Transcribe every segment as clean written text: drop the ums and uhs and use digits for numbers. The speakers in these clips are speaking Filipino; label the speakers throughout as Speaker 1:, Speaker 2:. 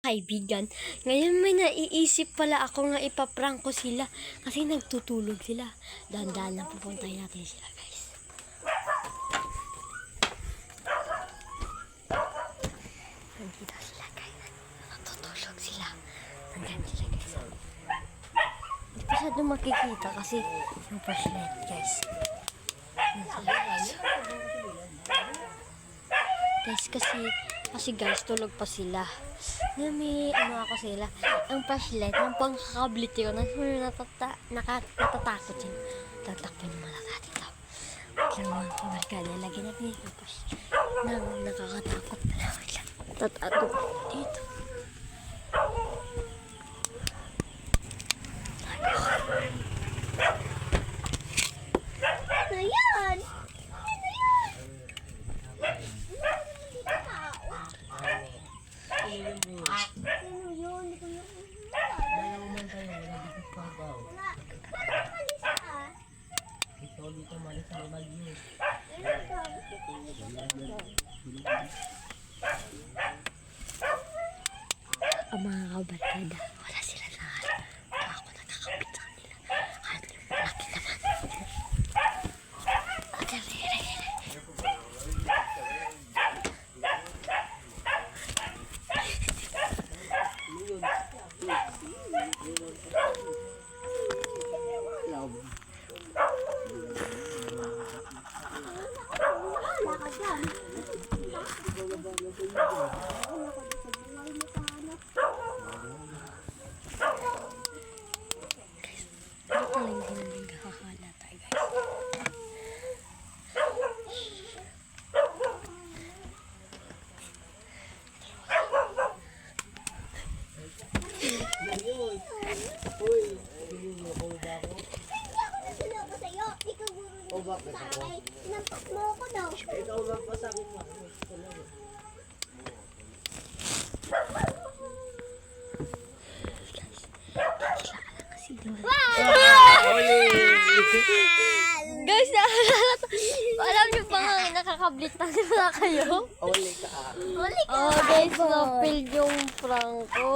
Speaker 1: Kaibigan, ngayon may naiisip pala ako nga ipaprank ko sila kasi nagtutulog sila. Dahan-dahan lang pupuntahin natin sila, guys. Nandito sila, guys. Natutulog sila. Nandito sila, guys. Hindi pa siya makikita kasi yung flashlight, guys. Guys, kasi guys, tulog pa sila. May ako sila. Ang flashlight, ng pangkakablit yun. Natatakot yun. Tatakpin yung mga natin. Kaya mga kabarkada, lagyan natin yung flashlight. Nakakatakot na lang. Tatakot dito.
Speaker 2: Ayan! Sino yun? Hindi ko yung
Speaker 3: Dalawa man tayo, wala dito sa babaw.
Speaker 2: wala. Parang malisa ah.
Speaker 3: Ito dito malis sa bagyo.
Speaker 1: Ang mga kabarkada, wala sila na ako nakakapit sa kanila. Kahit malaki naman. Ano pala yung hinaling kakahalata, guys?
Speaker 3: Uy, sinunod ako ba ako?
Speaker 2: Sino ako sa'yo? Ikaw guro
Speaker 3: O bakit ako?
Speaker 2: ay sinampak mo ako daw.
Speaker 3: Ikaw magpasakit mo.
Speaker 1: Guys, alam niyo ba nga nakakablit na sila kayo?
Speaker 3: Oli ka.
Speaker 2: Huli ka.
Speaker 1: Oh guys, na-fail yung prank ko.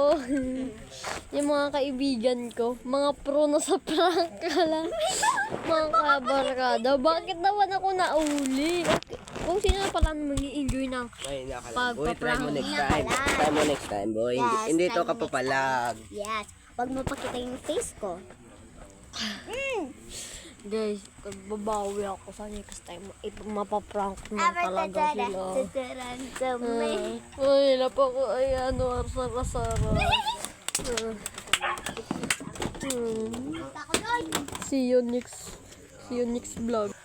Speaker 1: Yung mga kaibigan ko, mga pro na sa prank ka lang. Mga kabarkada, bakit naman ako nauli? Kung sino na pala mag-i-enjoy ng
Speaker 3: May nakalang. Boy, try mo
Speaker 1: pagpa-prank.
Speaker 3: next time. Try mo next time, boy.
Speaker 2: Yes,
Speaker 3: Hindi
Speaker 2: try
Speaker 3: to
Speaker 2: mo
Speaker 3: kapapalag.
Speaker 2: Yes. Huwag mo pakita yung face ko.
Speaker 1: Guys, babawi ako sa next time. Mapaprank na talaga sila. Ay, napa ko ay ano, arsara-sara. See you next vlog.